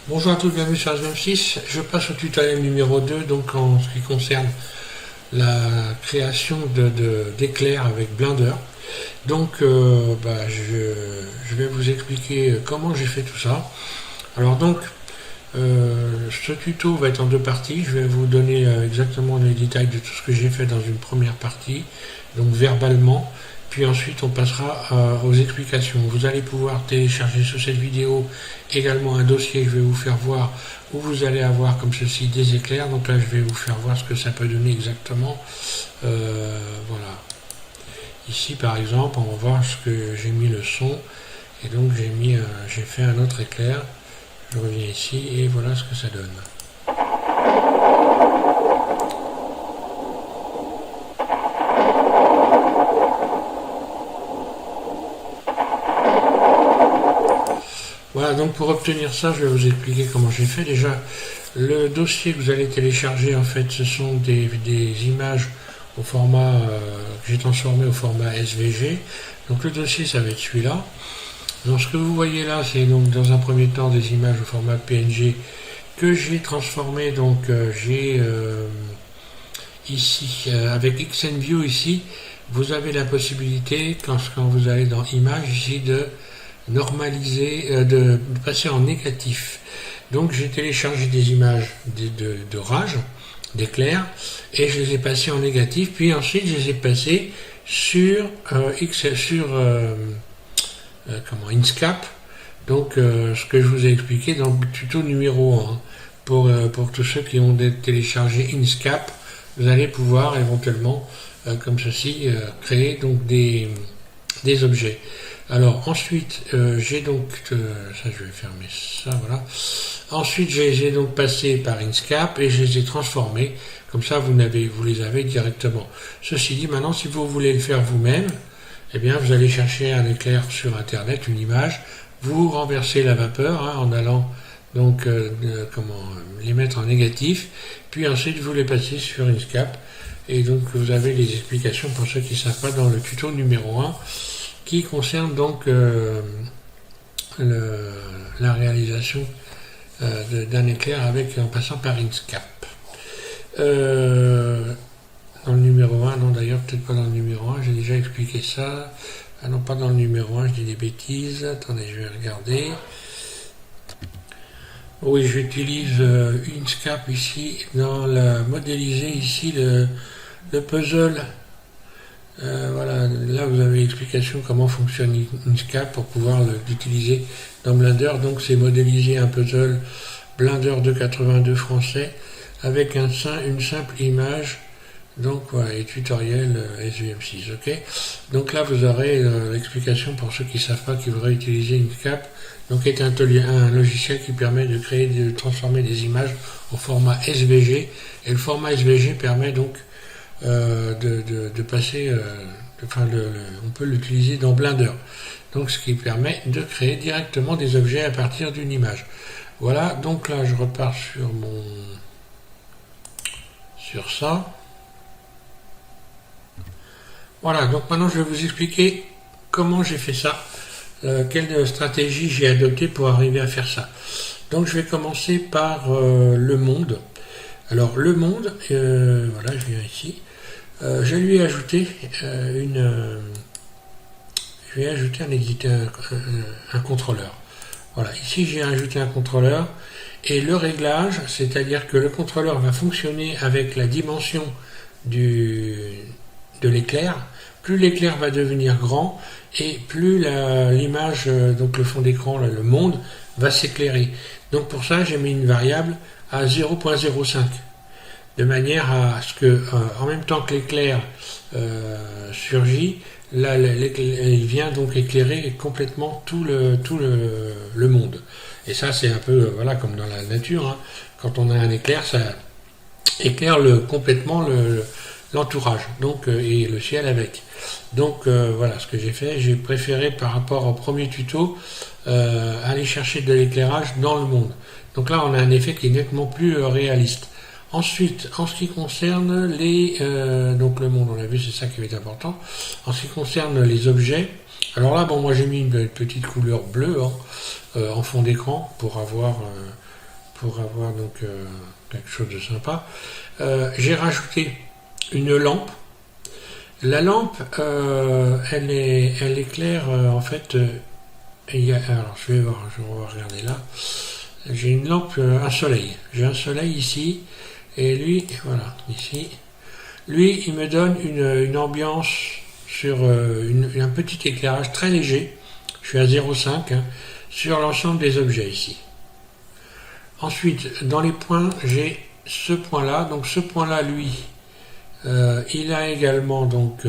Bonjour à tous, bienvenue sur SVM6. Je passe au tutoriel numéro 2, donc en ce qui concerne la création d'éclairs avec Blender. Donc je vais vous expliquer comment j'ai fait tout ça. Alors donc, ce tuto va être en deux parties. Je vais vous donner exactement les détails de tout ce que j'ai fait dans une première partie, donc verbalement. Puis ensuite on passera aux explications. Vous allez pouvoir télécharger sous cette vidéo également un dossier que je vais vous faire voir, où vous allez avoir comme ceci des éclairs. Donc là je vais vous faire voir ce que ça peut donner exactement. Voilà. Ici par exemple on va voir ce que j'ai mis le son. Et donc j'ai fait un autre éclair. Je reviens ici et voilà ce que ça donne. Voilà, donc pour obtenir ça, je vais vous expliquer comment j'ai fait. Déjà, le dossier que vous allez télécharger, en fait, ce sont des images au format que j'ai transformé au format SVG. Donc le dossier, ça va être celui-là. Donc ce que vous voyez là, c'est donc dans un premier temps des images au format PNG que j'ai transformé. Donc j'ai ici, avec XNView ici, vous avez la possibilité, quand vous allez dans Images, ici, de normaliser, de passer en négatif. Donc j'ai téléchargé des images d'orage, d'éclairs, et je les ai passées en négatif, puis ensuite je les ai passées sur Inkscape, donc ce que je vous ai expliqué dans le tuto numéro 1. Pour tous ceux qui ont téléchargé Inkscape, vous allez pouvoir éventuellement, comme ceci, créer donc des objets. Alors ensuite, j'ai donc, ça je vais fermer ça, voilà. Ensuite, je les ai donc passés par Inkscape et je les ai transformés. Comme ça, vous les avez directement. Ceci dit, maintenant, si vous voulez le faire vous-même, eh bien, vous allez chercher un éclair sur Internet, une image, vous renversez la vapeur en allant donc les mettre en négatif, puis ensuite vous les passez sur Inkscape. Et donc, vous avez les explications pour ceux qui ne savent pas dans le tuto numéro 1. Qui concerne donc la réalisation d'un éclair en passant par Inkscape. Dans le numéro 1, non d'ailleurs peut-être pas dans le numéro 1, j'ai déjà expliqué ça. Ah non, pas dans le numéro 1, je dis des bêtises. Attendez, je vais regarder. Oui, j'utilise Inkscape ici, dans modéliser ici le puzzle. Voilà, là vous avez l'explication comment fonctionne Inkscape pour pouvoir l'utiliser dans Blender. Donc c'est modéliser un puzzle Blender 282 français avec une simple image. Donc voilà, et tutoriel SVM6, ok. Donc là vous aurez l'explication pour ceux qui ne savent pas qu'ils voudraient utiliser Inkscape. Donc est un logiciel qui permet de transformer des images au format SVG. Et le format SVG permet donc de passer, on peut l'utiliser dans Blender. Donc ce qui permet de créer directement des objets à partir d'une image. Voilà, donc là je repars sur ça. Voilà, donc maintenant je vais vous expliquer comment j'ai fait ça, quelle stratégie j'ai adoptée pour arriver à faire ça. Donc je vais commencer par le monde. Alors le monde, voilà, je viens ici. Je lui ai ajouté un éditeur, un contrôleur. Voilà, ici j'ai ajouté un contrôleur et le réglage, c'est-à-dire que le contrôleur va fonctionner avec la dimension de l'éclair. Plus l'éclair va devenir grand et plus l'image, donc le fond d'écran, le monde, va s'éclairer. Donc pour ça, j'ai mis une variable à 0.05. De manière à ce que, en même temps que l'éclair surgit, il vient donc éclairer complètement tout le monde. Et ça, c'est un peu, voilà, comme dans la nature, quand on a un éclair, ça éclaire complètement l'entourage, donc et le ciel avec. Donc voilà ce que j'ai fait. J'ai préféré, par rapport au premier tuto, aller chercher de l'éclairage dans le monde. Donc là, on a un effet qui est nettement plus réaliste. Ensuite, en ce qui concerne donc le monde, on l'a vu, c'est ça qui va être important. En ce qui concerne les objets, Alors là, bon, moi j'ai mis une petite couleur bleue en fond d'écran pour avoir donc quelque chose de sympa. J'ai rajouté une lampe. La lampe, elle éclaire en fait. Alors je vais voir, je vais regarder là. J'ai une lampe, un soleil. J'ai un soleil ici et lui, voilà, ici. Lui, il me donne une ambiance sur un petit éclairage très léger. Je suis à 0,5 sur l'ensemble des objets ici. Ensuite, dans les points, j'ai ce point-là. Donc ce point-là, lui, il a également donc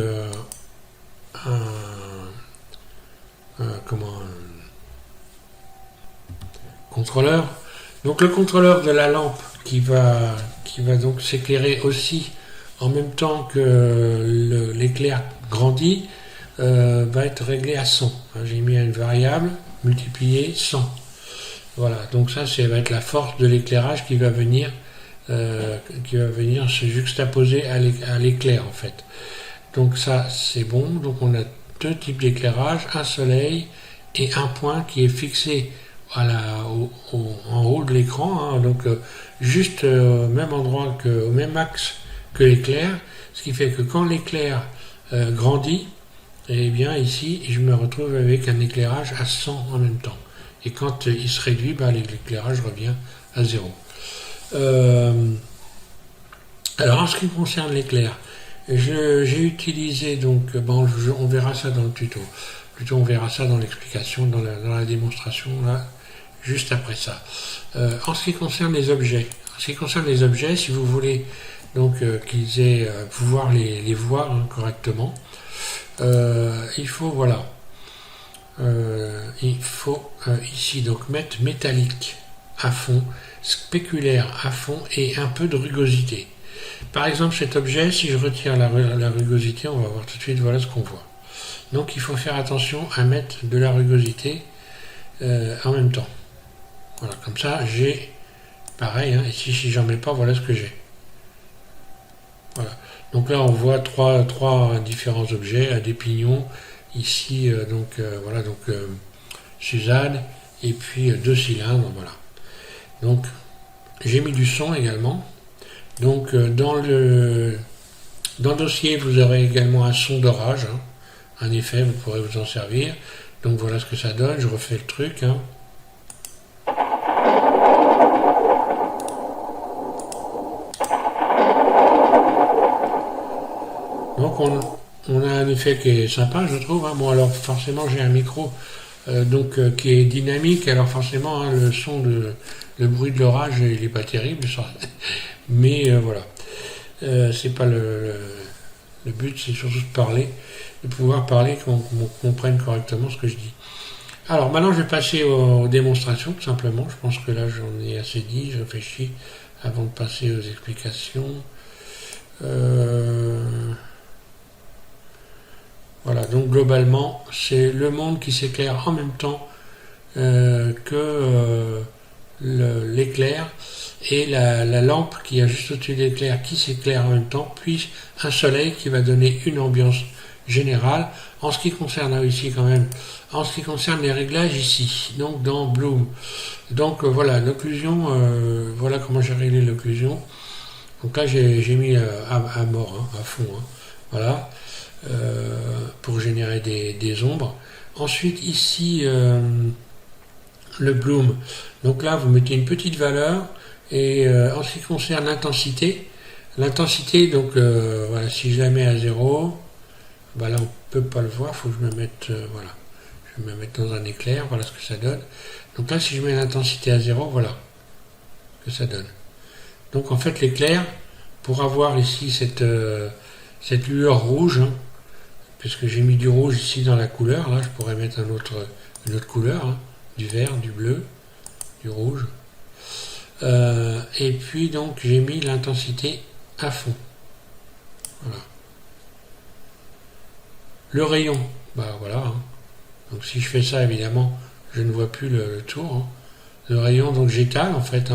un contrôleur. Donc le contrôleur de la lampe qui va donc s'éclairer aussi en même temps que l'éclair grandit va être réglé à 100. J'ai mis une variable multipliée 100. Voilà, donc ça va être la force de l'éclairage qui va venir se juxtaposer à l'éclair en fait. Donc ça c'est bon, donc on a deux types d'éclairage, un soleil et un point qui est fixé en haut de l'écran, donc juste au même endroit au même axe que l'éclair, ce qui fait que quand l'éclair grandit, et bien ici je me retrouve avec un éclairage à 100 en même temps. Et quand il se réduit, l'éclairage revient à 0. Alors en ce qui concerne l'éclair, j'ai utilisé donc, on verra ça dans le tuto. Plutôt on verra ça dans l'explication, dans la démonstration là, juste après ça. En ce qui concerne les objets, si vous voulez donc qu'ils aient pouvoir les voir correctement, il faut ici donc mettre métallique à fond, spéculaire à fond et un peu de rugosité. Par exemple cet objet, si je retire la rugosité, on va voir tout de suite, voilà ce qu'on voit. Donc il faut faire attention à mettre de la rugosité en même temps. Voilà, comme ça j'ai pareil, et si j'en mets pas, voilà ce que j'ai. Voilà. Donc là on voit trois différents objets, des pignons, ici Suzanne, et puis deux cylindres, voilà. Donc j'ai mis du son également. Donc dans le dossier vous aurez également un son d'orage, un effet, vous pourrez vous en servir. Donc voilà ce que ça donne, je refais le truc. Donc on a un effet qui est sympa, je trouve. Bon alors forcément j'ai un micro qui est dynamique, alors forcément le son le bruit de l'orage il n'est pas terrible, mais voilà. C'est pas le but, c'est surtout de pouvoir parler, qu'on comprenne correctement ce que je dis. Alors maintenant je vais passer aux démonstrations tout simplement. Je pense que là j'en ai assez dit, je réfléchis avant de passer aux explications. Voilà, donc globalement c'est le monde qui s'éclaire en même temps que l'éclair, et la lampe qui est juste au-dessus de l'éclair qui s'éclaire en même temps, puis un soleil qui va donner une ambiance générale. En ce qui concerne en ce qui concerne les réglages ici, donc dans Bloom, donc voilà l'occlusion, voilà comment j'ai réglé l'occlusion. Donc là j'ai mis à mort, à fond, voilà, pour générer des ombres. Ensuite ici le Bloom, donc là vous mettez une petite valeur. Et en ce qui concerne l'intensité, donc voilà, si je la mets à 0, là on peut pas le voir, il faut que je me mette, voilà, je vais me mettre dans un éclair, voilà ce que ça donne. Donc là si je mets l'intensité à 0, voilà ce que ça donne. Donc en fait l'éclair, pour avoir ici cette lueur rouge, puisque j'ai mis du rouge ici dans la couleur, là je pourrais mettre une autre couleur, du vert, du bleu, du rouge. Et puis donc j'ai mis l'intensité à fond. Voilà. Le rayon, voilà. Donc si je fais ça, évidemment, je ne vois plus le tour. Le rayon, donc j'étale en fait.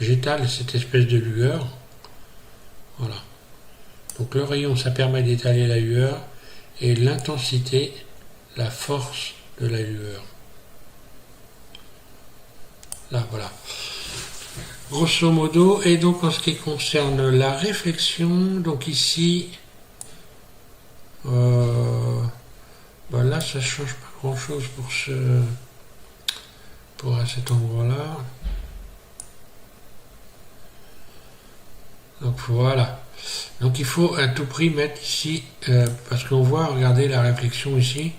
J'étale cette espèce de lueur. Voilà. Donc le rayon, ça permet d'étaler la lueur. Et l'intensité, la force de la lueur. Là, voilà. Grosso modo, et donc en ce qui concerne la réflexion, donc ici, ben là ça change pas grand chose pour cet endroit-là. Donc voilà. Donc il faut à tout prix mettre ici, parce qu'on voit, regardez la réflexion ici.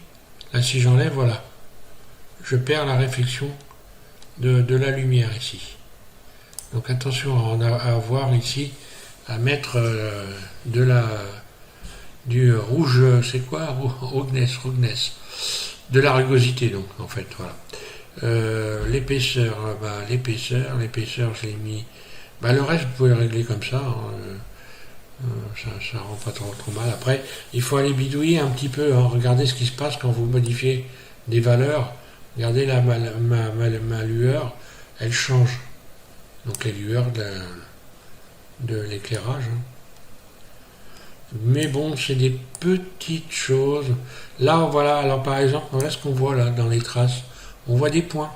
Là si j'enlève, voilà. Je perds la réflexion de la lumière ici. Donc attention à avoir ici, à mettre du rouge, c'est quoi? Roughness. De la rugosité donc, en fait, voilà. L'épaisseur, l'épaisseur, je l'ai mis. Bah, le reste, vous pouvez le régler comme ça. Ça rend pas trop mal. Après, il faut aller bidouiller un petit peu. Regardez ce qui se passe quand vous modifiez des valeurs. Regardez là, ma lueur, elle change. Donc les lueurs de l'éclairage. Mais bon, c'est des petites choses. Là, voilà, alors par exemple, voilà ce qu'on voit là dans les traces. On voit des points.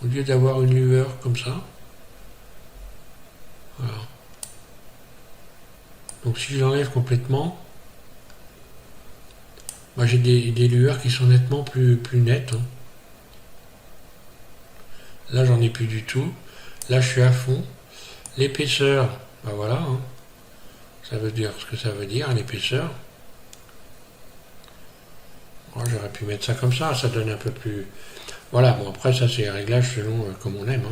Au lieu d'avoir une lueur comme ça. Voilà. Donc si je l'enlève complètement, moi j'ai des lueurs qui sont nettement plus nettes. Là j'en ai plus du tout. Là je suis à fond. L'épaisseur, ben voilà. Ça veut dire ce que ça veut dire, l'épaisseur. Bon, j'aurais pu mettre ça comme ça donne un peu plus... Voilà, bon après ça c'est réglage selon comme on aime.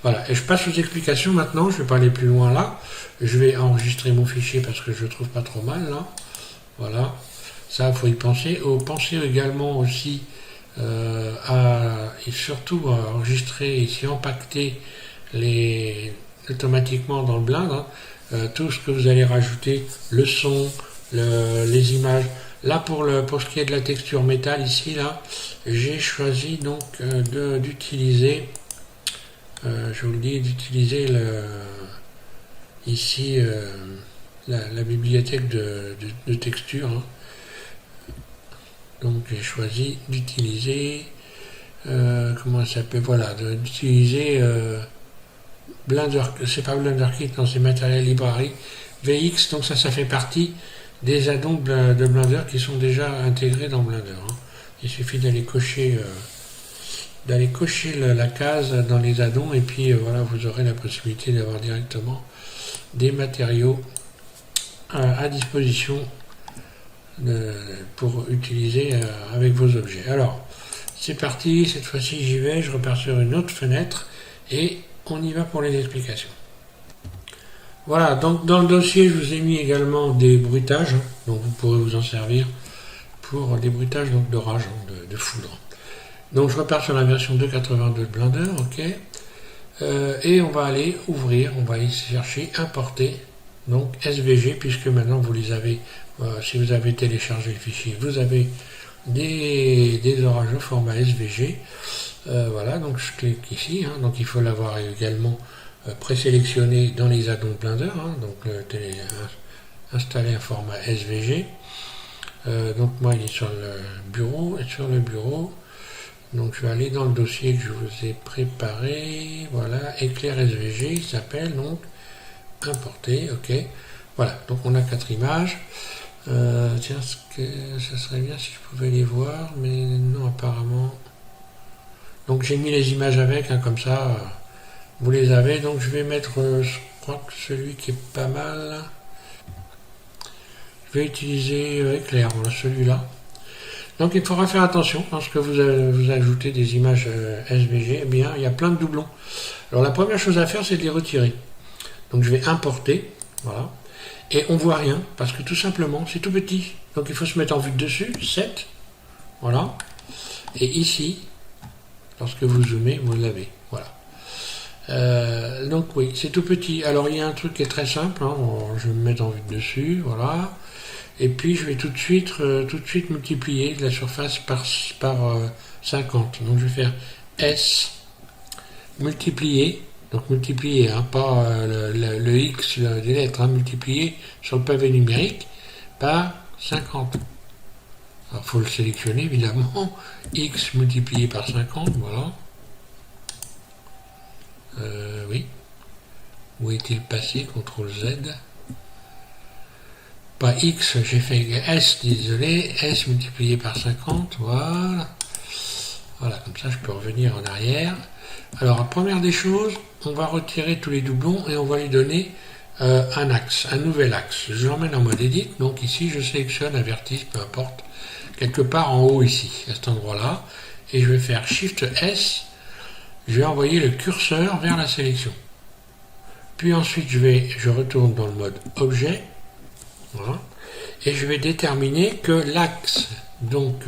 Voilà, et je passe aux explications maintenant, je vais pas aller plus loin là. Je vais enregistrer mon fichier parce que je le trouve pas trop mal là. Voilà, ça il faut y penser. Pensez également aussi et surtout à enregistrer et s'y empaqueter automatiquement dans le Blender, tout ce que vous allez rajouter, le son, les images. Là pour ce qui est de la texture métal ici là, j'ai choisi donc d'utiliser, je vous le dis, d'utiliser ici la bibliothèque de texture. Donc j'ai choisi d'utiliser comment ça s'appelle, voilà, d'utiliser Blender, c'est pas BlenderKit, non, c'est Material Library VX, donc ça fait partie des addons de Blender qui sont déjà intégrés dans Blender. Il suffit d'aller cocher la case dans les addons et puis voilà, vous aurez la possibilité d'avoir directement des matériaux à disposition pour utiliser avec vos objets. Alors, c'est parti, cette fois-ci j'y vais, je repars sur une autre fenêtre et on y va pour les explications. Voilà, donc dans le dossier, je vous ai mis également des bruitages, donc vous pourrez vous en servir pour des bruitages d'orage, de foudre. Donc je repars sur la version 2.82 de Blender, ok. Et on va aller ouvrir, on va aller chercher, importer, donc SVG, puisque maintenant vous les avez, si vous avez téléchargé le fichier, vous avez des orages au format SVG. Voilà, donc je clique ici, donc il faut l'avoir également présélectionné dans les addons Blender, donc installer un format SVG. Donc moi il est sur le bureau, donc je vais aller dans le dossier que je vous ai préparé, voilà, éclair SVG, il s'appelle, donc importer, ok, voilà, donc on a 4 images. Tiens, ça serait bien si je pouvais les voir, mais non apparemment. Donc j'ai mis les images avec, comme ça vous les avez. Donc je vais mettre, je crois que celui qui est pas mal. Je vais utiliser éclair, voilà, celui-là. Donc il faudra faire attention lorsque vous ajoutez des images SVG, eh bien il y a plein de doublons. Alors la première chose à faire, c'est de les retirer. Donc je vais importer, voilà. Et on voit rien, parce que tout simplement, c'est tout petit. Donc il faut se mettre en vue de dessus, 7, voilà. Et ici, lorsque vous zoomez, vous l'avez, voilà. Donc oui, c'est tout petit. Alors il y a un truc qui est très simple, je vais me mettre en vue de dessus, voilà. Et puis je vais tout de suite multiplier la surface par 50. Donc je vais faire S multiplier. Donc multiplier, pas le X des lettres, multiplier sur le pavé numérique par 50. Alors, il faut le sélectionner, évidemment. X multiplié par 50, voilà. Oui. Où est-il passé? CTRL Z. Pas X, j'ai fait S, désolé. S multiplié par 50, voilà. Voilà, comme ça je peux revenir en arrière. Alors, la première des choses, on va retirer tous les doublons et on va lui donner un axe, un nouvel axe. Je l'emmène en mode Edit, donc ici je sélectionne un vertice, peu importe, quelque part en haut ici, à cet endroit-là, et je vais faire Shift S, je vais envoyer le curseur vers la sélection. Puis ensuite je retourne dans le mode Objet, voilà, et je vais déterminer que l'axe donc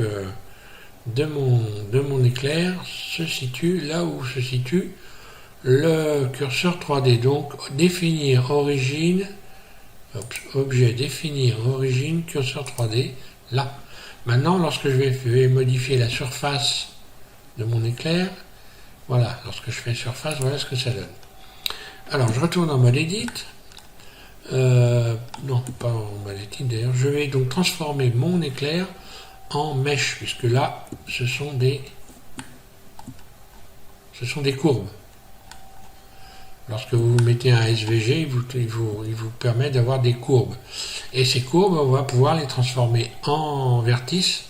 de mon éclair se situe là où se situe le curseur 3D. Donc définir origine, objet, définir origine, curseur 3D, là. Maintenant, lorsque je vais modifier la surface de mon éclair, voilà, lorsque je fais surface, voilà ce que ça donne. Alors, je retourne en mode Edit. Non, pas en mode Edit d'ailleurs. Je vais donc transformer mon éclair en mèche, puisque là, ce sont des courbes. Lorsque vous mettez un SVG, il vous permet d'avoir des courbes. Et ces courbes, on va pouvoir les transformer en vertices,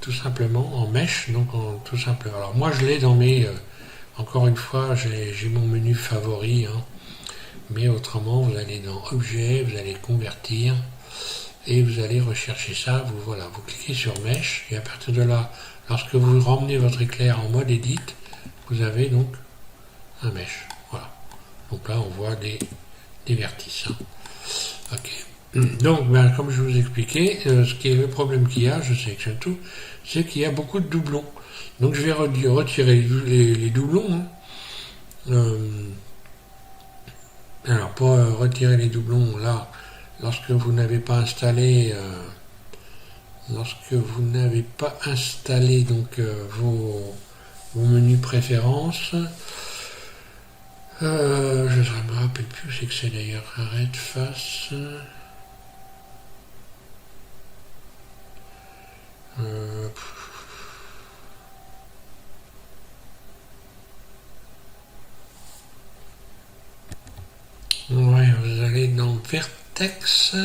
tout simplement, en mèche, donc tout simplement. Alors moi, je l'ai dans mes... encore une fois, j'ai mon menu favori, hein, mais autrement, vous allez dans Objet, vous allez convertir, et vous allez rechercher ça, vous cliquez sur mèche, et à partir de là, lorsque vous ramenez votre éclair en mode Edit, vous avez donc un mèche. Voilà. Donc là, on voit des vertices. Hein. Ok. Donc, comme je vous expliquais, ce qui est le problème qu'il y a, je sélectionne tout, c'est qu'il y a beaucoup de doublons. Donc, je vais retirer les doublons. Hein. Alors, pour retirer les doublons, là, lorsque vous n'avez pas installé, donc vos menus préférences, je ne me rappelle plus où c'est que c'est d'ailleurs. Arrête face. Ouais, vous allez dans Vertex,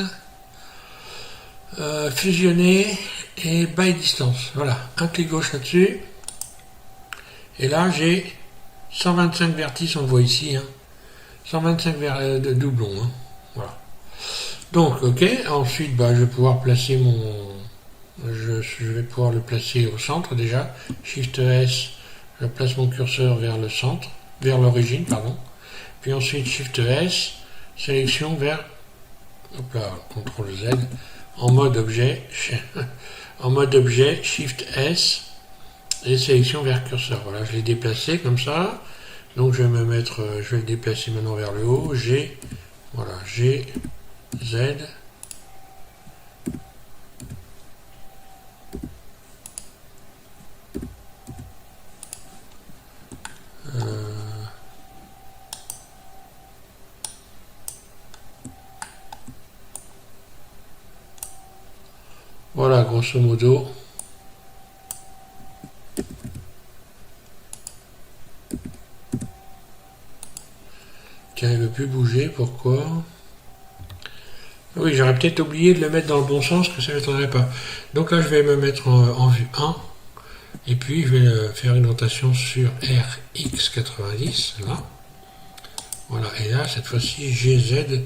fusionner et by distance. Voilà, un clic gauche là-dessus. Et là, j'ai 125 vertices, on le voit ici. Hein. 125 de doublons. Hein. Voilà. Donc, ok. Ensuite, je vais pouvoir placer je vais pouvoir le placer au centre déjà. Shift S, je place mon curseur vers le centre, vers l'origine, pardon. Puis ensuite, Shift S, sélection vers, hop là, CTRL Z, en mode objet, Shift S, et sélection vers curseur. Voilà, je l'ai déplacé comme ça. Donc je vais le déplacer maintenant vers le haut. Voilà, G, Z. Voilà, grosso modo. Tiens, il ne veut plus bouger, pourquoi? Oui, j'aurais peut-être oublié de le mettre dans le bon sens, que ça ne m'étonnerait pas. Donc là, je vais me mettre en vue 1, et puis je vais faire une rotation sur RX90, là. Voilà, et là, cette fois-ci, GZ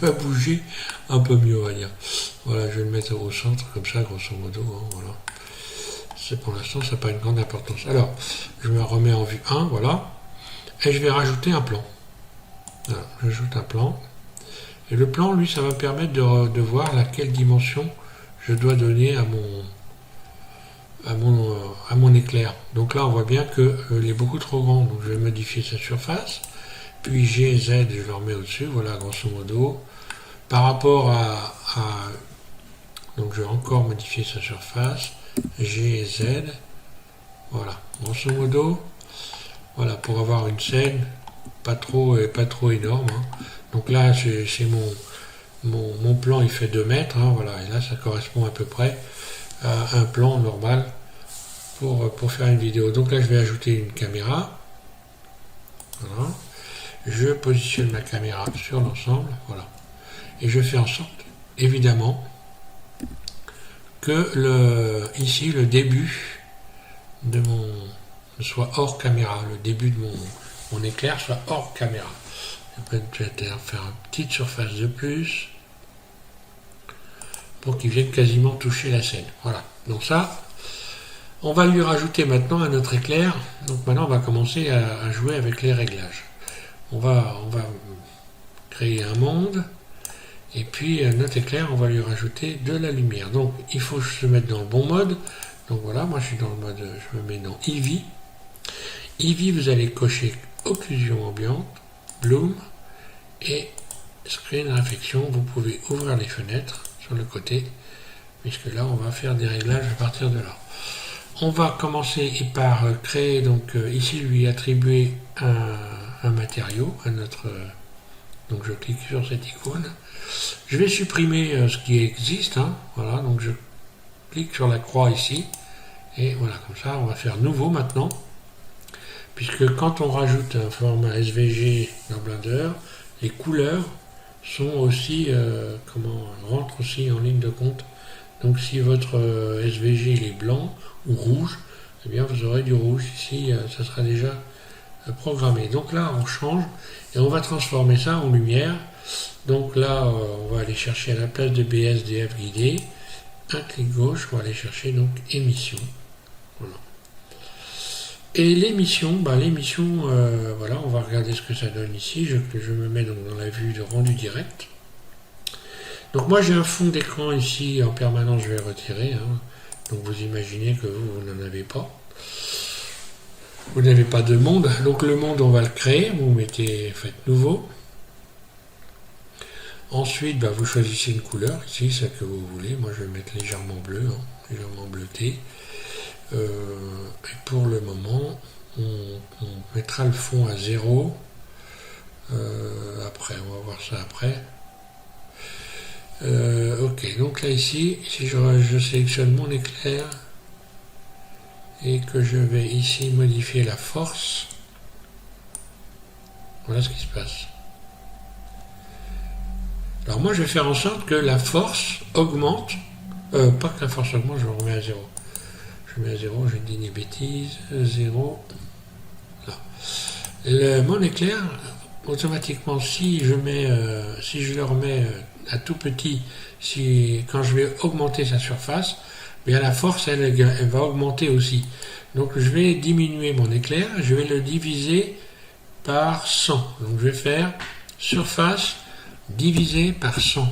va bouger un peu mieux, on va dire. Voilà, je vais le mettre au centre, comme ça, grosso modo, hein, voilà. C'est pour l'instant, ça n'a pas une grande importance. Alors, je me remets en vue 1, voilà, et je vais rajouter un plan. Voilà, j'ajoute un plan. Et le plan, lui, ça va me permettre de voir laquelle dimension je dois donner à mon éclair. Donc là, on voit bien qu'il est beaucoup trop grand. Donc je vais modifier sa surface. Puis G, Z, je le remets au-dessus. Voilà, grosso modo. Par rapport donc je vais encore modifier sa surface. G, Z. Voilà, grosso modo. Voilà, pour avoir une scène pas trop énorme. Hein. Donc là, c'est mon plan, il fait 2 mètres. Hein, voilà, et là, ça correspond à peu près à un plan normal pour faire une vidéo. Donc là, je vais ajouter une caméra. Voilà. Je positionne ma caméra sur l'ensemble. Voilà. Et je fais en sorte, évidemment, que ici, le début de soit hors caméra. Le début de mon éclair soit hors caméra. Je peux peut-être faire une petite surface de plus pour qu'il vienne quasiment toucher la scène. Voilà. Donc ça, on va lui rajouter maintenant à notre éclair. Donc maintenant, on va commencer à jouer avec les réglages. On va créer un monde. Et puis notre éclair, on va lui rajouter de la lumière. Donc il faut se mettre dans le bon mode. Donc voilà, moi je suis dans le mode, je me mets dans Eevee. Eevee, vous allez cocher occlusion ambiante, bloom et screen réflexion. Vous pouvez ouvrir les fenêtres sur le côté, puisque là on va faire des réglages à partir de là. On va commencer par créer, donc ici lui attribuer un matériau à notre... donc je clique sur cette icône. Je vais supprimer ce qui existe, hein, voilà, donc je clique sur la croix ici, et voilà, comme ça on va faire nouveau maintenant, puisque quand on rajoute un format SVG dans Blender, les couleurs sont aussi, rentrent aussi en ligne de compte. Donc si votre SVG il est blanc ou rouge, eh bien vous aurez du rouge ici, ça sera déjà programmé. Donc là on change et on va transformer ça en lumière. Donc là on va aller chercher à la place de BSDF guidé, un clic gauche, on va aller chercher donc émission. Voilà. Et l'émission, voilà, on va regarder ce que ça donne ici. Je me mets donc dans la vue de rendu direct. Donc moi j'ai un fond d'écran ici en permanence, je vais retirer, hein. Donc vous imaginez que vous n'en avez pas. Vous n'avez pas de monde, donc le monde on va le créer, vous faites nouveau. Ensuite vous choisissez une couleur, ici celle que vous voulez, moi je vais mettre légèrement bleu, hein, légèrement bleuté. Et pour le moment on mettra le fond à 0. Après, on va voir ça après. Ok, donc là ici, si je sélectionne mon éclair et que je vais ici modifier la force, voilà ce qui se passe. Alors moi je vais faire en sorte que la force augmente, pas que la force augmente, je le remets à 0. Je mets à 0, je dis des bêtises, 0. Là. Mon éclair, automatiquement, si je le remets à tout petit, quand je vais augmenter sa surface, bien la force elle va augmenter aussi. Donc je vais diminuer mon éclair, je vais le diviser par 100. Donc je vais faire surface divisé par 100.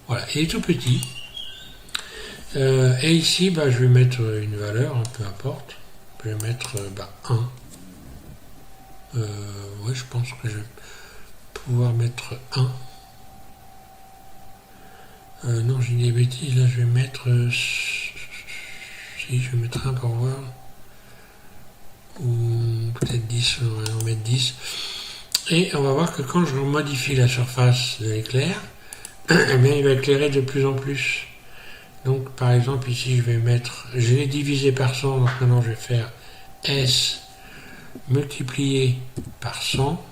Voilà, il est tout petit. Et ici, je vais mettre une valeur, peu importe. Je vais mettre 1. Ouais, je pense que je vais pouvoir mettre 1. Non, j'ai des bêtises, là je vais mettre... si, je vais mettre 1 pour voir. Ou peut-être 10, on va mettre 10. Et on va voir que quand je modifie la surface de l'éclair, eh bien, il va éclairer de plus en plus. Donc par exemple ici je l'ai divisé par 100, donc maintenant je vais faire S multiplié par 100.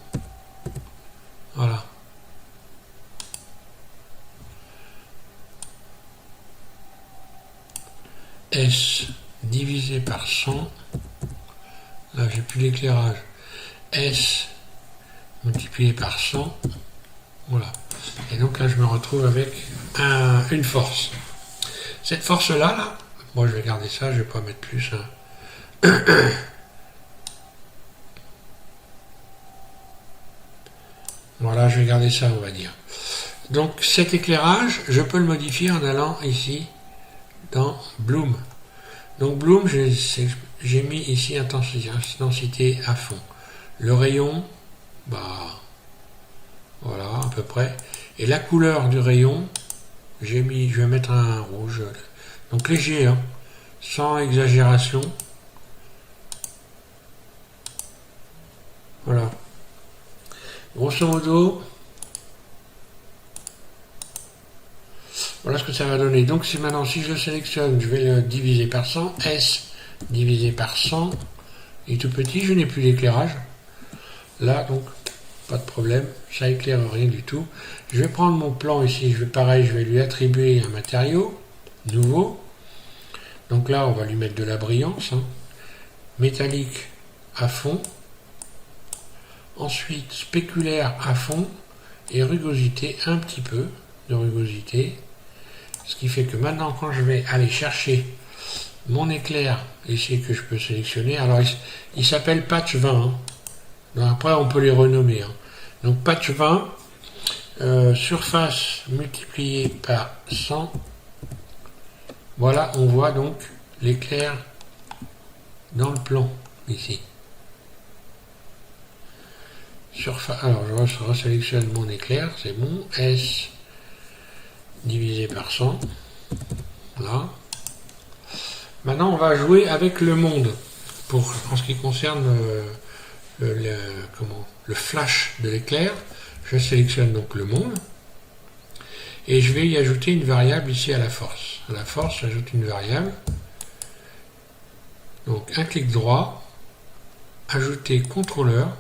Voilà. S divisé par 100. Là j'ai plus l'éclairage. S multiplié par 100. Voilà. Et donc là je me retrouve avec une force. Cette force-là, moi je vais garder ça, je ne vais pas mettre plus. Hein. Voilà, je vais garder ça, on va dire. Donc cet éclairage, je peux le modifier en allant ici dans Bloom. Donc Bloom, j'ai mis ici intensité à fond. Le rayon, voilà à peu près. Et la couleur du rayon, je vais mettre un rouge, donc léger, hein, sans exagération. Voilà. Grosso modo, voilà ce que que ça va donner. Donc si maintenant, si je le sélectionne, je vais le diviser par 100, S divisé par 100 est tout petit, je n'ai plus d'éclairage. Là, donc, pas de problème, ça éclaire rien du tout. Je vais prendre mon plan ici, je vais lui attribuer un matériau nouveau. Donc là, on va lui mettre de la brillance, hein. Métallique à fond. Ensuite, spéculaire à fond et rugosité, un petit peu de rugosité. Ce qui fait que maintenant, quand je vais aller chercher mon éclair ici que je peux sélectionner, alors il s'appelle patch 20. Hein. Donc après, on peut les renommer. Hein. Donc patch 20, surface multipliée par 100. Voilà, on voit donc l'éclair dans le plan ici. Alors je resélectionne mon éclair, c'est bon. S divisé par 100. Là. Maintenant, on va jouer avec le monde en ce qui concerne le flash de l'éclair. Je sélectionne donc le monde et je vais y ajouter une variable ici à la force. À la force, j'ajoute une variable. Donc un clic droit, ajouter contrôleur.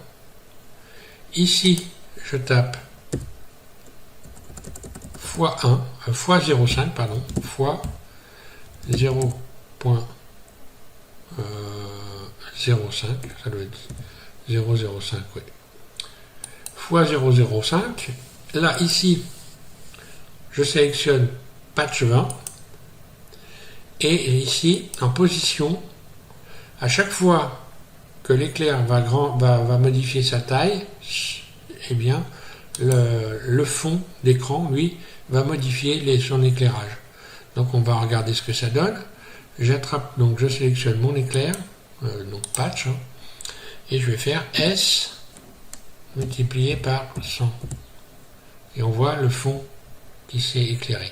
Ici, je tape x1, x0,5, pardon, x 0.05, ça doit être 0,05, oui. x 0,05. Là, ici, je sélectionne patch 20. Et ici, en position, à chaque fois que l'éclair va modifier sa taille, eh bien, le fond d'écran, lui, va modifier son éclairage. Donc on va regarder ce que ça donne. J'attrape, donc je sélectionne mon éclair, donc patch, hein, et je vais faire S multiplié par 100. Et on voit le fond qui s'est éclairé.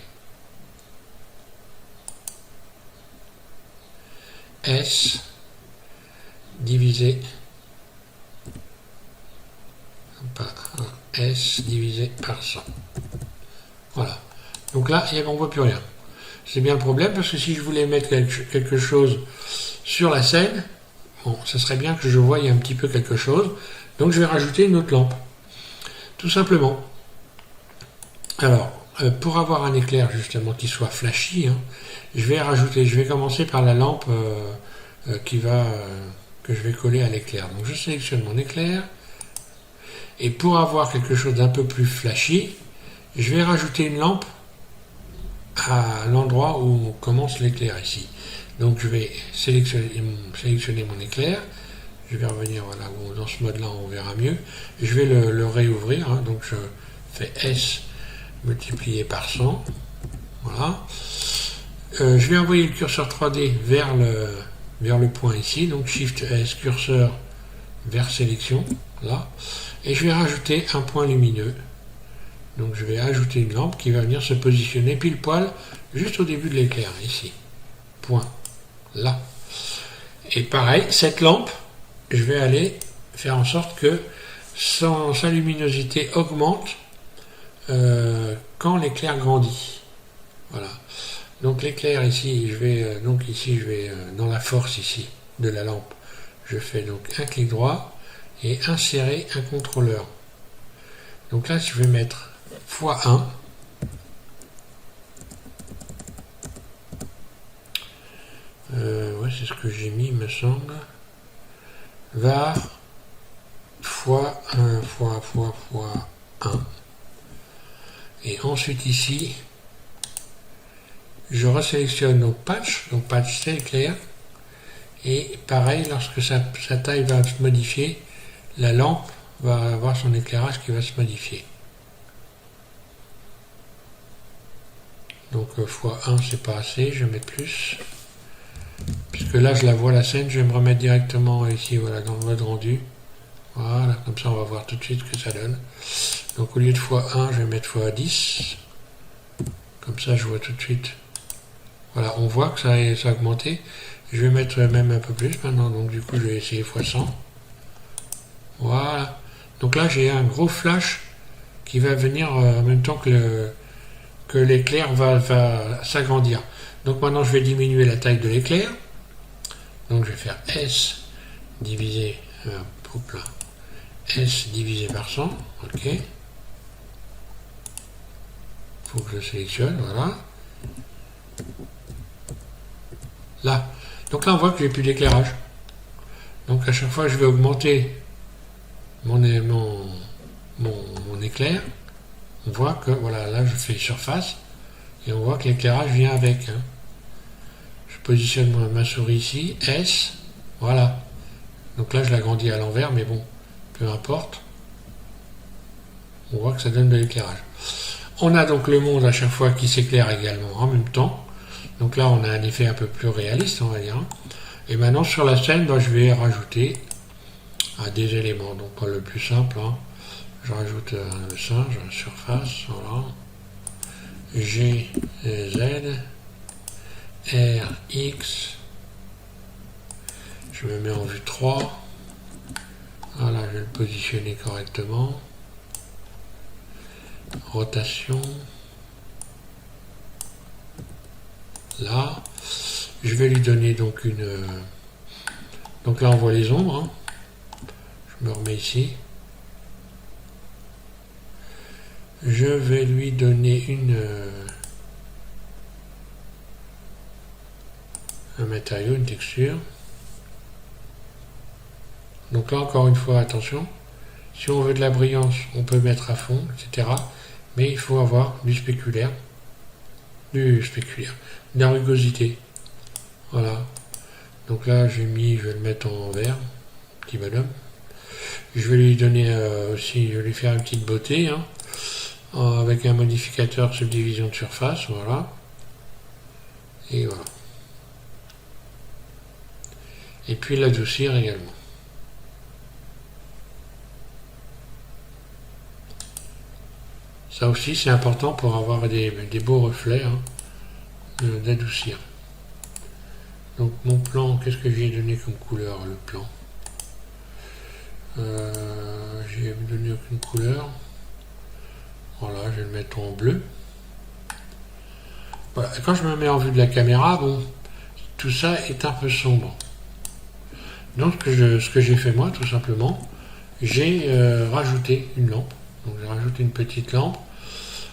S divisé par S divisé par 100. Voilà. Donc là, on ne voit plus rien. C'est bien le problème parce que si je voulais mettre quelque chose sur la scène, bon, ça serait bien que je voie un petit peu quelque chose. Donc je vais rajouter une autre lampe. Tout simplement. Alors, pour avoir un éclair justement qui soit flashy, hein, je vais commencer par la lampe que je vais coller à l'éclair. Donc je sélectionne mon éclair et pour avoir quelque chose d'un peu plus flashy, je vais rajouter une lampe à l'endroit où commence l'éclair ici. Donc je vais sélectionner mon éclair, je vais revenir voilà, dans ce mode là on verra mieux, je vais le réouvrir, hein, donc je fais S multiplié par 100, voilà. Je vais envoyer le curseur 3D vers le point ici, donc Shift S, curseur vers sélection, là, et je vais rajouter un point lumineux. Donc je vais ajouter une lampe qui va venir se positionner pile poil juste au début de l'éclair, ici. Point. Là. Et pareil, cette lampe, je vais aller faire en sorte que sa luminosité augmente quand l'éclair grandit. Voilà. Donc l'éclair ici, je vais dans la force ici de la lampe. Je fais donc un clic droit et insérer un contrôleur. Donc là, je vais mettre x1. Ouais, c'est ce que j'ai mis, il me semble. Var x1 x1. Et ensuite ici, je resélectionne donc patch c'est éclair. Et pareil, lorsque sa taille va se modifier, la lampe va avoir son éclairage qui va se modifier. Donc x1 c'est pas assez, je vais mettre plus. Puisque là je la vois la scène, je vais me remettre directement ici, voilà, dans le mode rendu. Voilà, comme ça on va voir tout de suite ce que ça donne. Donc au lieu de x1, je vais mettre x10. Comme ça je vois tout de suite. Voilà, on voit que ça a augmenté. Je vais mettre même un peu plus maintenant, donc du coup je vais essayer x100. Voilà. Donc là j'ai un gros flash qui va venir en même temps que que l'éclair va s'agrandir. Donc maintenant je vais diminuer la taille de l'éclair. Donc je vais faire S divisé, S divisé par 100, ok. Faut que je sélectionne, voilà. Là. Donc là on voit que j'ai plus d'éclairage. Donc à chaque fois je vais augmenter mon éclair. On voit que, voilà, là je fais surface et on voit que l'éclairage vient avec. Hein. Je positionne ma souris ici, S, voilà. Donc là je l'agrandis à l'envers, mais bon, peu importe. On voit que ça donne de l'éclairage. On a donc le monde à chaque fois qui s'éclaire également en même temps. Donc là on a un effet un peu plus réaliste, on va dire. Et maintenant sur la scène, je vais rajouter des éléments. Donc le plus simple, hein, je rajoute le singe, la surface, voilà. G, Z, R, X. Je me mets en vue 3. Voilà, je vais le positionner correctement. Rotation. Là. Je vais lui donner donc une... Donc là on voit les ombres. Hein. Je me remets ici. Je vais lui donner un matériau, une texture. Donc là encore une fois, attention. Si on veut de la brillance, on peut mettre à fond, etc. Mais il faut avoir du spéculaire. De la rugosité. Voilà. Donc là, je vais le mettre en vert, petit bonhomme. Je vais lui donner aussi, je vais lui faire une petite beauté, hein, avec un modificateur subdivision de surface, voilà. Et voilà. Et puis l'adoucir également. Ça aussi, c'est important pour avoir des beaux reflets, hein, d'adoucir. Donc mon plan, qu'est-ce que j'ai donné comme couleur, le plan? J'ai donné aucune couleur. Voilà, je vais le mettre en bleu. Voilà. Et quand je me mets en vue de la caméra, bon, tout ça est un peu sombre. Donc ce que j'ai fait moi, tout simplement, j'ai rajouté une lampe. Donc j'ai rajouté une petite lampe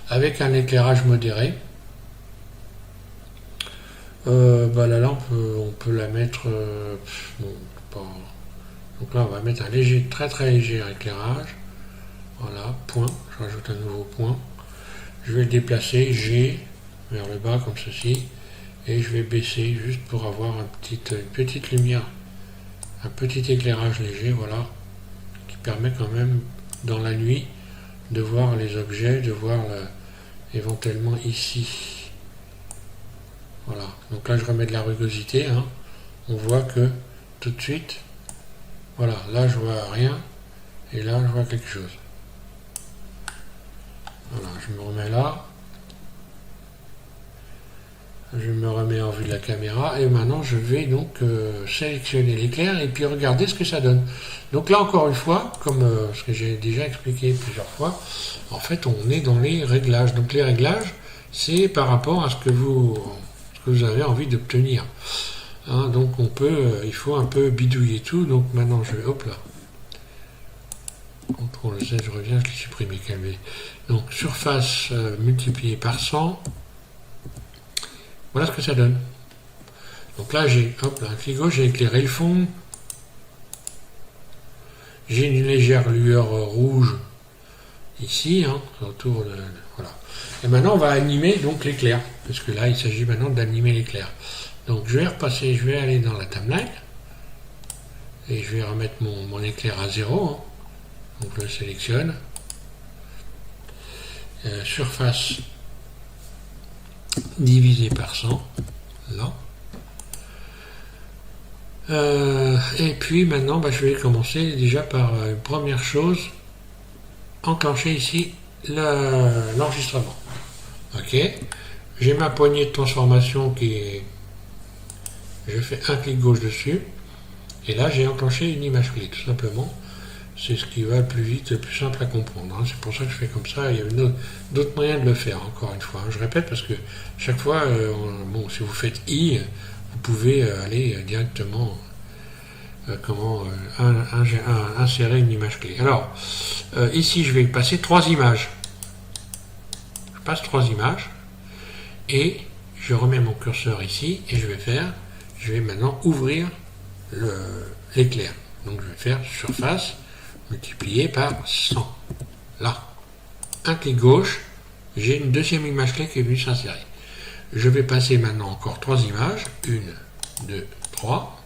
avec un éclairage modéré. La lampe, on peut la mettre... bon, pas... Donc là, on va mettre un léger, très très léger éclairage. Voilà, point. Je rajoute un nouveau point. Je vais le déplacer G vers le bas comme ceci. Et je vais baisser juste pour avoir une petite lumière. Un petit éclairage léger, voilà. Qui permet quand même, dans la nuit, de voir les objets, de voir éventuellement ici. Voilà. Donc là, je remets de la rugosité. Hein. On voit que tout de suite, voilà, là je vois rien et là je vois quelque chose. Voilà, je me remets là. Je me remets en vue de la caméra et maintenant je vais donc sélectionner l'éclair et puis regarder ce que ça donne. Donc là encore une fois, comme ce que j'ai déjà expliqué plusieurs fois, en fait on est dans les réglages. Donc les réglages, c'est par rapport à ce que vous avez envie d'obtenir. Hein, donc il faut un peu bidouiller tout. Donc maintenant je vais, hop là, CTRL Z, je reviens, je l'ai supprimé, calmé. Donc surface multipliée par 100. Voilà ce que ça donne. Donc là j'ai, hop là, un clic gauche, j'ai éclairé le fond. J'ai une légère lueur rouge ici, hein, autour de, voilà. Et maintenant on va animer donc l'éclair, parce que là il s'agit maintenant d'animer l'éclair. Donc je vais repasser, je vais aller dans la timeline et je vais remettre mon éclair à 0. Hein. Donc je le sélectionne. Surface divisé par 100. Là. Et puis maintenant, je vais commencer déjà par une première chose, enclencher ici l'enregistrement. Ok. J'ai ma poignée de transformation qui est... Je fais un clic gauche dessus. Et là, j'ai enclenché une image clé, tout simplement. c'est ce qui va le plus vite, le plus simple à comprendre. Hein. C'est pour ça que je fais comme ça. Il y a d'autres moyens de le faire, encore une fois. Hein. Je répète parce que chaque fois, bon, si vous faites I, vous pouvez aller directement insérer une image clé. Alors, ici, je vais passer 3 images. Je passe 3 images et je remets mon curseur ici et je vais maintenant ouvrir l'éclair. Donc, je vais faire surface multiplié par 100. Là, un clic gauche, j'ai une deuxième image clé qui est venue s'insérer. Je vais passer maintenant encore 3 images. 1, 2, 3.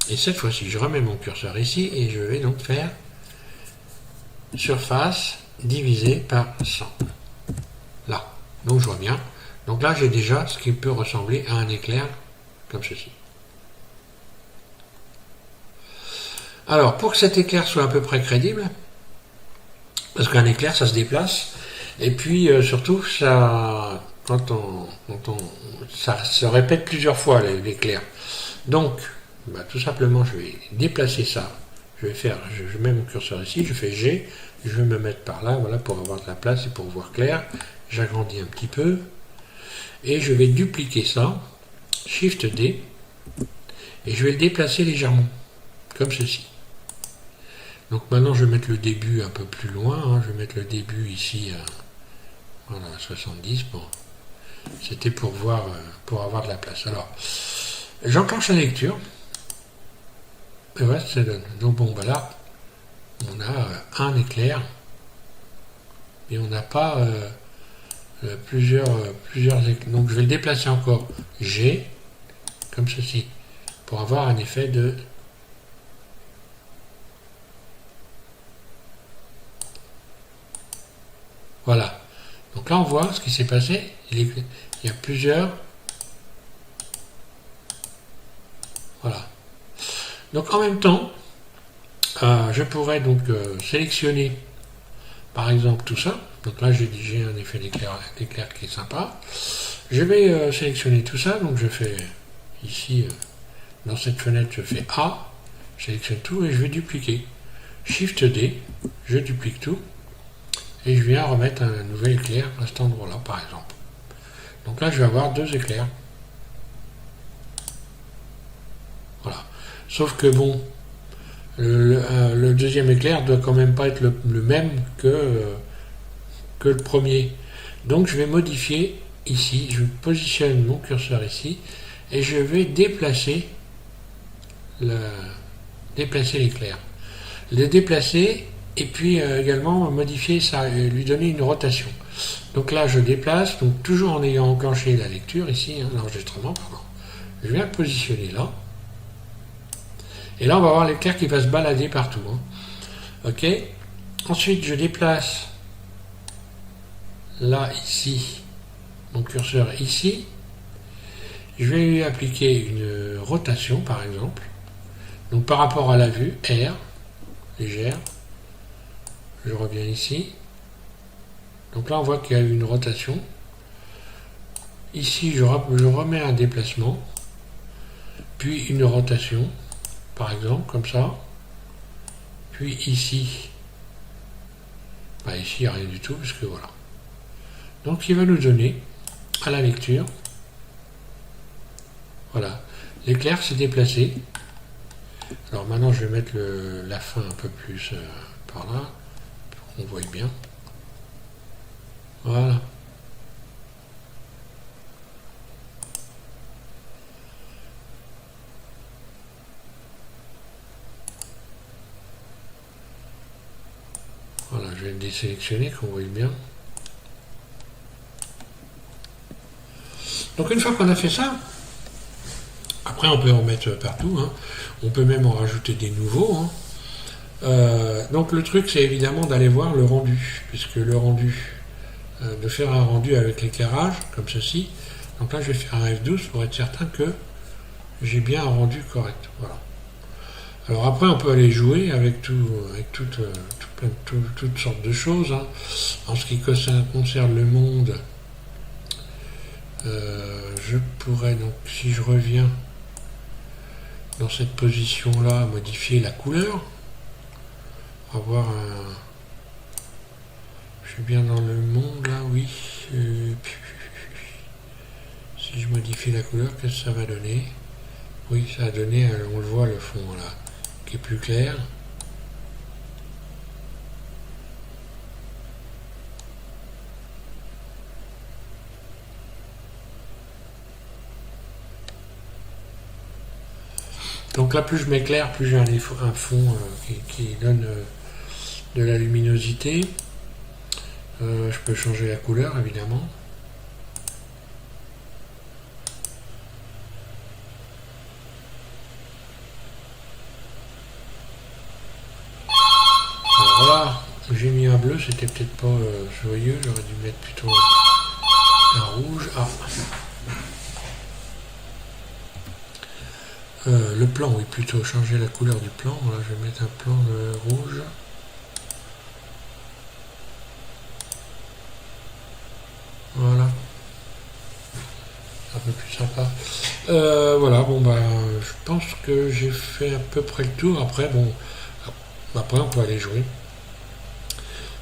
Et cette fois-ci, je remets mon curseur ici et je vais donc faire surface divisé par 100. Là. Donc je vois bien. Donc là, j'ai déjà ce qui peut ressembler à un éclair comme ceci. Alors, pour que cet éclair soit à peu près crédible, parce qu'un éclair, ça se déplace, et puis surtout, ça se répète plusieurs fois, l'éclair. Donc, tout simplement, je vais déplacer ça. Je mets mon curseur ici, je fais G, je vais me mettre par là, voilà, pour avoir de la place et pour voir clair. J'agrandis un petit peu, et je vais dupliquer ça, Shift D, et je vais le déplacer légèrement, comme ceci. Donc maintenant je vais mettre le début un peu plus loin, hein. Je vais mettre le début ici à 70, bon. C'était pour avoir de la place. Alors, j'enclenche la lecture, et voilà ce que ça donne. Donc bon, là, on a un éclair, et on n'a pas plusieurs éclairs. Donc je vais le déplacer encore G, comme ceci, pour avoir un effet de... Voilà. Donc là, on voit ce qui s'est passé. Il y a plusieurs. Voilà. Donc en même temps, je pourrais donc sélectionner, par exemple, tout ça. Donc là, j'ai un effet d'éclair qui est sympa. Je vais sélectionner tout ça. Donc je fais ici, dans cette fenêtre, je fais A. Je sélectionne tout et je vais dupliquer. Shift D, je duplique tout. Et je viens remettre un nouvel éclair à cet endroit-là, par exemple. Donc là, je vais avoir 2 éclairs. Voilà. Sauf que bon, le deuxième éclair doit quand même pas être le même que le premier. Donc je vais modifier ici, je positionne mon curseur ici, et je vais déplacer l'éclair. Le déplacer, et puis également modifier ça, lui donner une rotation. Donc là, je déplace, donc toujours en ayant enclenché la lecture ici, hein, l'enregistrement, pardon. Je viens le positionner là. Et là, on va voir l'éclair qui va se balader partout. Hein. Ok. Ensuite, je déplace là, ici, mon curseur ici. Je vais lui appliquer une rotation, par exemple. Donc par rapport à la vue, R, légère. Je reviens ici. Donc là, on voit qu'il y a une rotation. Ici, je remets un déplacement. Puis une rotation, par exemple, comme ça. Puis ici. Ici, il n'y a rien du tout, parce que voilà. Donc, il va nous donner, à la lecture, voilà, l'éclair s'est déplacé. Alors maintenant, je vais mettre la fin un peu plus par là. On voit bien. Voilà. Voilà, je vais le désélectionner, qu'on voit bien. Donc une fois qu'on a fait ça, après on peut en mettre partout, hein. On peut même en rajouter des nouveaux. Hein. Donc le truc c'est évidemment d'aller voir le rendu, puisque le rendu, de faire un rendu avec l'éclairage, comme ceci. Donc là je vais faire un F12 pour être certain que j'ai bien un rendu correct. Voilà. Alors après on peut aller jouer avec toutes sortes de choses. Hein. En ce qui concerne le monde, je pourrais donc, si je reviens dans cette position là, modifier la couleur. avoir un... Je suis bien dans le monde là, oui. Si je modifie la couleur, qu'est-ce que ça va donner? Oui, ça a donné, on le voit le fond là, qui est plus clair. Donc là, plus je m'éclaire, plus j'ai un fond qui donne de la luminosité. Je peux changer la couleur, évidemment. Alors voilà, j'ai mis un bleu, c'était peut-être pas joyeux, j'aurais dû mettre plutôt un rouge. Ah. Le plan, oui, plutôt changer la couleur du plan. Voilà, je vais mettre un plan de rouge. Voilà. Un peu plus sympa. Voilà, bon bah, je pense que j'ai fait à peu près le tour. Après, bon, après on peut aller jouer.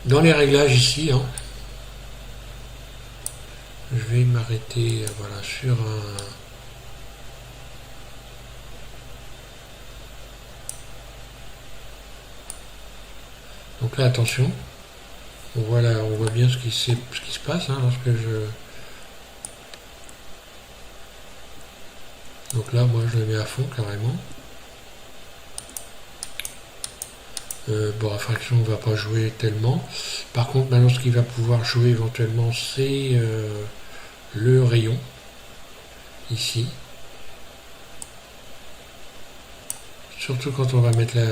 Dans les réglages ici, hein, je vais m'arrêter, voilà, sur un... Donc là, attention, on voit bien ce qui se passe hein, lorsque je... Donc là, moi, je le mets à fond carrément. Bon, la fraction ne va pas jouer tellement. Par contre, maintenant, ce qui va pouvoir jouer éventuellement, c'est le rayon, ici. Surtout quand on va mettre la...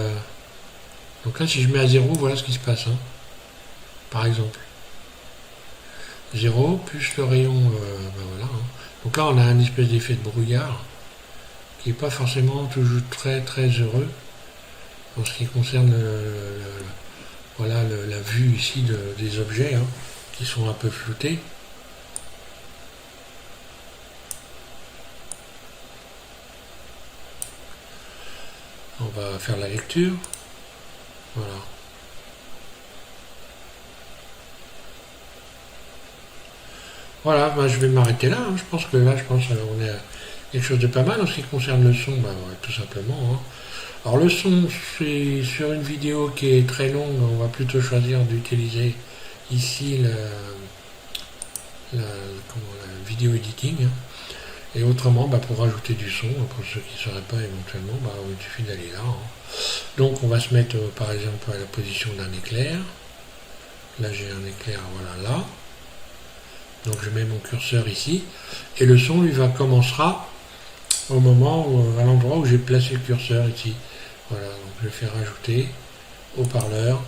Donc là, si je mets à 0, voilà ce qui se passe. Hein. Par exemple. 0 plus le rayon, ben voilà. Hein. Donc là, on a un espèce d'effet de brouillard qui n'est pas forcément toujours très très heureux en ce qui concerne voilà, la vue ici des objets hein, qui sont un peu floutés. On va faire la lecture. Voilà. Voilà, ben je vais m'arrêter là. Hein. Je pense que là, on est à quelque chose de pas mal en ce qui concerne le son, ben, ouais, tout simplement. Hein. Alors le son, c'est sur une vidéo qui est très longue, on va plutôt choisir d'utiliser ici la vidéo editing. Hein. Et autrement, bah, pour rajouter du son, pour ceux qui ne sauraient pas éventuellement, bah, il suffit d'aller là. Hein. Donc on va se mettre par exemple à la position d'un éclair. Là j'ai un éclair, voilà là. Donc je mets mon curseur ici. Et le son lui commencera au moment à l'endroit où j'ai placé le curseur ici. Voilà, donc je vais faire rajouter haut-parleur.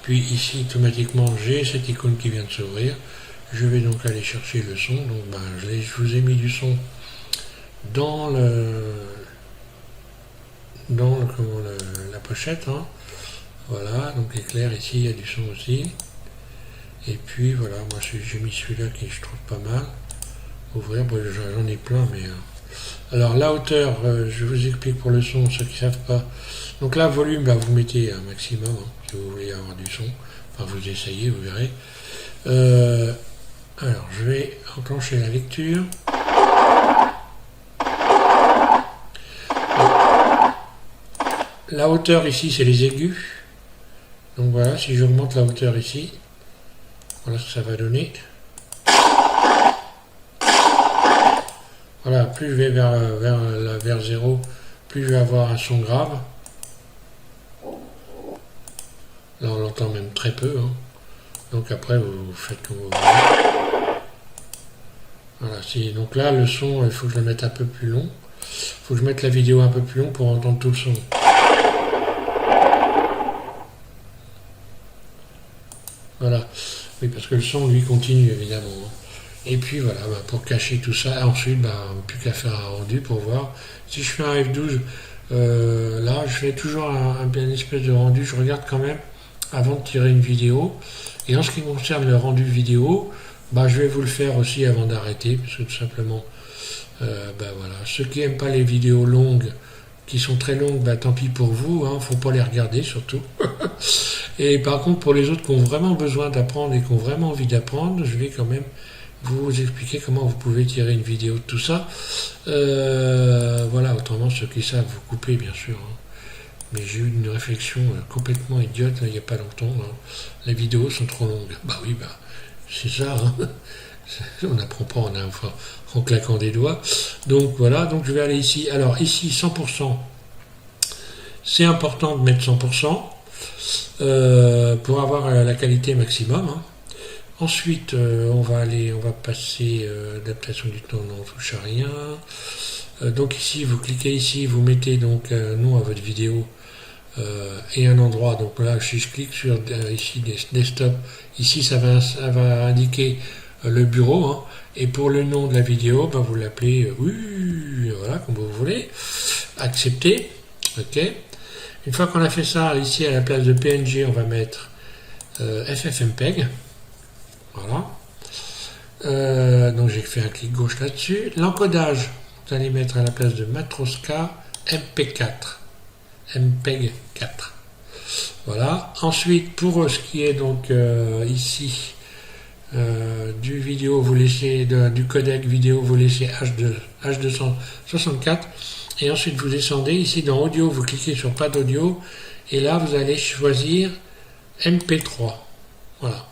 Puis ici automatiquement j'ai cette icône qui vient de s'ouvrir. Je vais donc aller chercher le son. Donc ben, je vous ai mis du son dans la pochette. Hein. Voilà, donc éclair ici, il y a du son aussi. Et puis voilà, moi j'ai mis celui-là qui je trouve pas mal. Ouvrir, bon, j'en ai plein, mais... Alors la hauteur, je vous explique pour le son, ceux qui ne savent pas. Donc là, volume, bah, vous mettez un maximum, hein, si vous voulez avoir du son. Enfin, vous essayez, vous verrez. Alors, je vais enclencher la lecture. La hauteur ici, c'est les aigus. Donc voilà, si j'augmente la hauteur ici, voilà ce que ça va donner. Voilà, plus je vais vers 0, plus je vais avoir un son grave. Là, on l'entend même très peu. Hein. Donc après, vous faites comme vous voulez. Voilà, donc là, le son, il faut que je le mette un peu plus long. Il faut que je mette la vidéo un peu plus long pour entendre tout le son. Voilà. Oui, parce que le son, lui, continue, évidemment. Hein. Et puis, voilà, bah, pour cacher tout ça, ensuite, bah, plus qu'à faire un rendu pour voir. Si je fais un F12, là, je fais toujours un espèce de rendu. Je regarde quand même avant de tirer une vidéo. Et en ce qui concerne le rendu vidéo, bah, je vais vous le faire aussi avant d'arrêter, parce que tout simplement, bah, voilà. Ceux qui n'aiment pas les vidéos longues, qui sont très longues, bah, tant pis pour vous, hein, faut pas les regarder surtout. Et par contre, pour les autres qui ont vraiment besoin d'apprendre et qui ont vraiment envie d'apprendre, je vais quand même vous expliquer comment vous pouvez tirer une vidéo de tout ça. Voilà, autrement, ceux qui savent, vous coupez bien sûr. Hein. Mais j'ai eu une réflexion complètement idiote il n'y a pas longtemps. Hein. Les vidéos sont trop longues. Bah oui, bah, c'est ça. Hein. On n'apprend pas en claquant des doigts. Donc voilà, donc je vais aller ici. Alors ici, 100%. C'est important de mettre 100% pour avoir la qualité maximum. Hein. Ensuite, on va passer adaptation du temps, on ne touche à rien. Donc ici, vous cliquez ici, vous mettez donc un nom à votre vidéo et un endroit. Donc là, si je clique sur ici desktop, ici ça va indiquer le bureau. Hein. Et pour le nom de la vidéo, ben, vous l'appelez oui, voilà, comme vous voulez. Accepter. Ok. Une fois qu'on a fait ça, ici à la place de PNG, on va mettre FFmpeg. Voilà. Donc j'ai fait un clic gauche là-dessus. L'encodage, vous allez mettre à la place de Matroska MP4. MPEG 4. Voilà. Ensuite, pour ce qui est donc ici du vidéo, vous laissez du codec vidéo, vous laissez H264. Et ensuite, vous descendez ici dans audio, vous cliquez sur pas d'audio. Et là, vous allez choisir MP3. Voilà.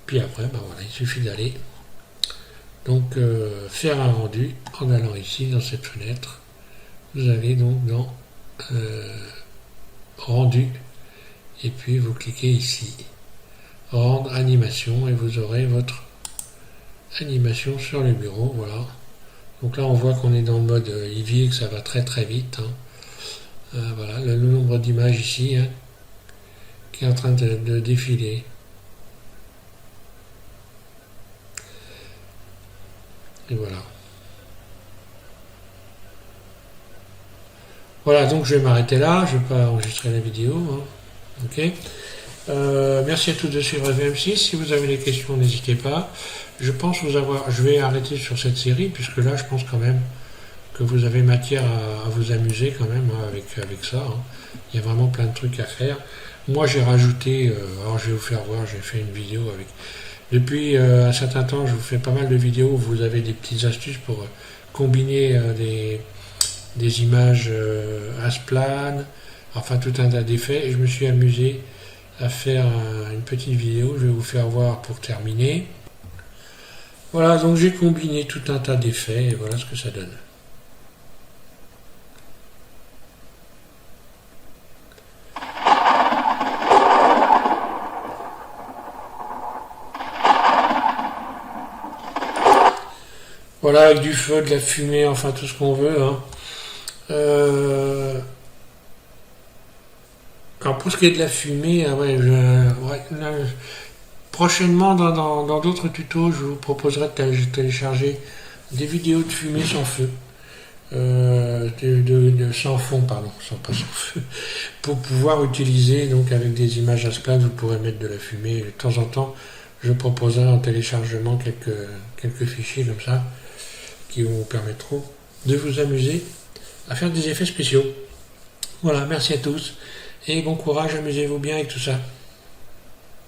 Puis après, ben voilà, il suffit d'aller donc faire un rendu en allant ici dans cette fenêtre. Vous allez donc dans rendu et puis vous cliquez ici rendre animation et vous aurez votre animation sur le bureau. Voilà. Donc là, on voit qu'on est dans le mode Eevee, que ça va très très vite. Hein. Voilà, le nombre d'images ici hein, qui est en train de défiler. Et voilà. Voilà, donc je vais m'arrêter là. Je ne vais pas enregistrer la vidéo. Hein. Ok. Merci à tous de suivre VM6. Si vous avez des questions, n'hésitez pas. Je vais arrêter sur cette série, puisque là, je pense quand même que vous avez matière à vous amuser quand même hein, avec ça. Hein. Il y a vraiment plein de trucs à faire. Moi, j'ai rajouté, alors je vais vous faire voir, j'ai fait une vidéo avec... Depuis un certain temps, je vous fais pas mal de vidéos où vous avez des petites astuces pour combiner des images Asplan, enfin tout un tas d'effets. Et je me suis amusé à faire une petite vidéo, je vais vous faire voir pour terminer. Voilà, donc j'ai combiné tout un tas d'effets et voilà ce que ça donne. Voilà, avec du feu, de la fumée, enfin tout ce qu'on veut. Hein. Alors pour ce qui est de la fumée, prochainement dans d'autres tutos, je vous proposerai de télécharger des vidéos de fumée sans feu. Sans fond, pardon, pas sans feu, pour pouvoir utiliser, donc avec des images Asplan, vous pourrez mettre de la fumée. De temps en temps, je proposerai en téléchargement quelques fichiers comme ça, qui vous permettront de vous amuser à faire des effets spéciaux. Voilà, merci à tous, et bon courage, amusez-vous bien avec tout ça.